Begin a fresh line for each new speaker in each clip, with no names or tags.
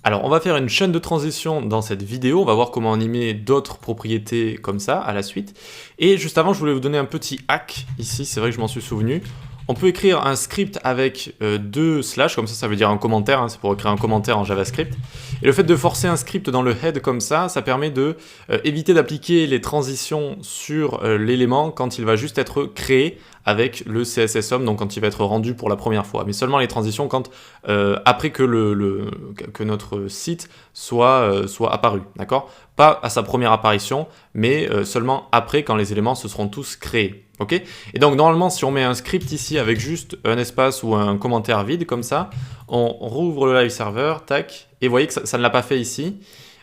Alors, on va faire une chaîne de transition dans cette vidéo, on va voir comment animer d'autres propriétés comme ça à la suite. Et juste avant, je voulais vous donner un petit hack ici, c'est vrai que je m'en suis souvenu. On peut écrire un script avec deux slash, comme ça veut dire un commentaire, hein, c'est pour écrire un commentaire en JavaScript. Et le fait de forcer un script dans le head comme ça permet de éviter d'appliquer les transitions sur l'élément quand il va juste être créé avec le CSS_HOM, donc quand il va être rendu pour la première fois. Mais seulement les transitions quand après que, que notre site soit apparu, d'accord? Pas à sa première apparition, mais seulement après quand les éléments se seront tous créés. Ok? Et donc normalement si on met un script ici avec juste un espace ou un commentaire vide comme ça, on rouvre le live server, tac, et vous voyez que ça ne l'a pas fait ici.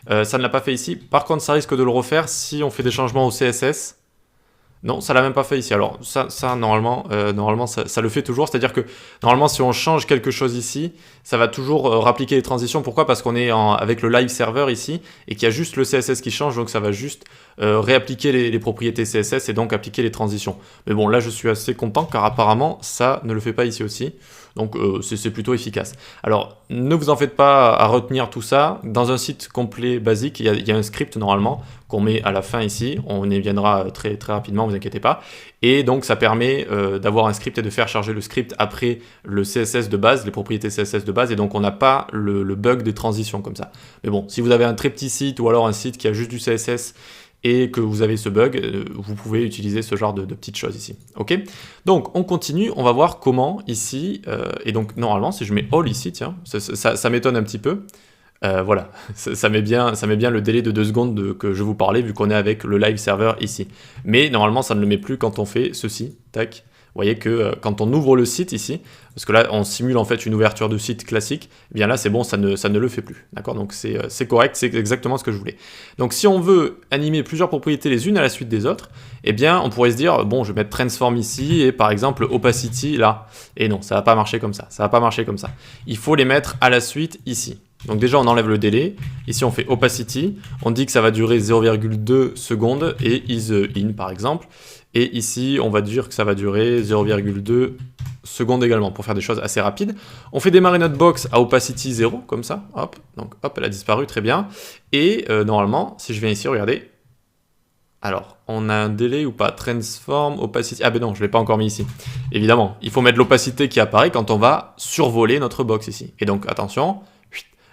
Ça ne l'a pas fait ici. Par contre ça risque de le refaire si on fait des changements au CSS. Non, ça l'a même pas fait ici. Alors ça normalement, ça le fait toujours. C'est-à-dire que normalement, si on change quelque chose ici, ça va toujours rappliquer les transitions. Pourquoi? Parce qu'on est avec le live server ici et qu'il y a juste le CSS qui change, donc ça va juste réappliquer les propriétés CSS et donc appliquer les transitions. Mais bon, là, je suis assez content car apparemment, ça ne le fait pas ici aussi. Donc c'est plutôt efficace. Alors, ne vous en faites pas à retenir tout ça. Dans un site complet basique, il y a un script normalement qu'on met à la fin ici. On y viendra très rapidement, vous inquiétez pas. Et donc ça permet d'avoir un script et de faire charger le script après le CSS de base, les propriétés CSS de base, et donc on n'a pas le bug des transitions comme ça. Mais bon, si vous avez un très petit site ou alors un site qui a juste du CSS et que vous avez ce bug, vous pouvez utiliser ce genre de petites choses ici. Ok? Donc on continue, on va voir comment ici, et donc normalement si je mets all ici, tiens, ça m'étonne un petit peu. Voilà, ça met bien le délai de 2 secondes que je vous parlais vu qu'on est avec le live server ici. Mais normalement ça ne le met plus quand on fait ceci, tac. Vous voyez que quand on ouvre le site ici, parce que là on simule en fait une ouverture de site classique, eh bien là c'est bon, ça ne le fait plus. D'accord? Donc c'est correct, c'est exactement ce que je voulais. Donc si on veut animer plusieurs propriétés les unes à la suite des autres, eh bien on pourrait se dire, bon je vais mettre transform ici et par exemple opacity là. Et non, ça va pas marcher comme ça, ça va pas marcher comme ça. Il faut les mettre à la suite ici. Donc déjà on enlève le délai, ici on fait opacity, on dit que ça va durer 0,2 secondes et is in par exemple. Et ici, on va dire que ça va durer 0,2 secondes également pour faire des choses assez rapides. On fait démarrer notre box à opacity 0, comme ça. Hop, donc hop, elle a disparu, très bien. Et normalement, si je viens ici, regardez. Alors, on a un délai ou pas? Transform, opacity. Ah ben non, je ne l'ai pas encore mis ici. Évidemment, il faut mettre l'opacité qui apparaît quand on va survoler notre box ici. Et donc, attention,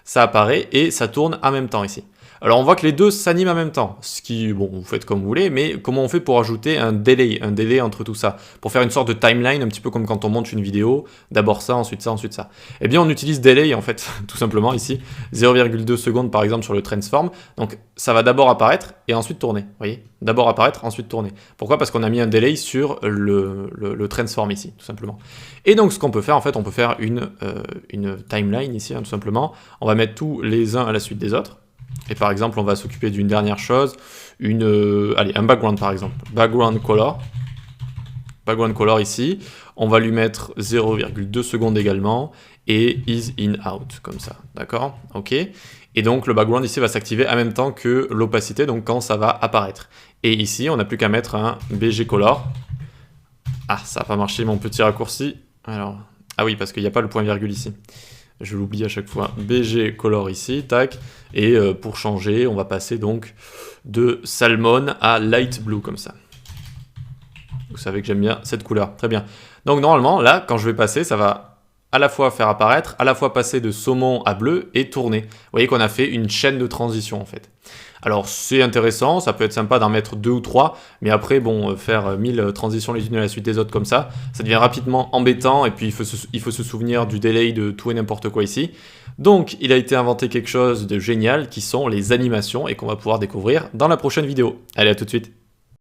ça apparaît et ça tourne en même temps ici. Alors on voit que les deux s'animent en même temps, ce qui, bon, vous faites comme vous voulez, mais comment on fait pour ajouter un délai entre tout ça, pour faire une sorte de timeline, un petit peu comme quand on monte une vidéo, d'abord ça, ensuite ça, ensuite ça. Eh bien on utilise delay en fait, tout simplement ici, 0,2 secondes par exemple sur le transform, donc ça va d'abord apparaître et ensuite tourner, vous voyez, d'abord apparaître, ensuite tourner. Pourquoi? Parce qu'on a mis un delay sur le transform ici, tout simplement. Et donc ce qu'on peut faire, en fait, on peut faire une timeline ici, hein, tout simplement, on va mettre tous les uns à la suite des autres. Et par exemple, on va s'occuper d'une dernière chose, allez, un background par exemple, background color ici, on va lui mettre 0,2 secondes également, et is in out, comme ça, d'accord? Ok. Et donc le background ici va s'activer en même temps que l'opacité, donc quand ça va apparaître. Et ici, on n'a plus qu'à mettre un BG color. Ah, ça n'a pas marché mon petit raccourci. Alors, ah oui, parce qu'il n'y a pas le point virgule ici. Je l'oublie à chaque fois, BG color ici, tac, et pour changer, on va passer donc de salmon à light blue, comme ça. Vous savez que j'aime bien cette couleur, très bien. Donc normalement, là, quand je vais passer, ça va à la fois faire apparaître, à la fois passer de saumon à bleu et tourner. Vous voyez qu'on a fait une chaîne de transition en fait. Alors c'est intéressant, ça peut être sympa d'en mettre 2 ou 3, mais après bon, faire 1000 transitions les unes à la suite des autres comme ça devient rapidement embêtant et puis il faut se souvenir du delay de tout et n'importe quoi ici. Donc il a été inventé quelque chose de génial qui sont les animations et qu'on va pouvoir découvrir dans la prochaine vidéo. Allez, à tout de suite.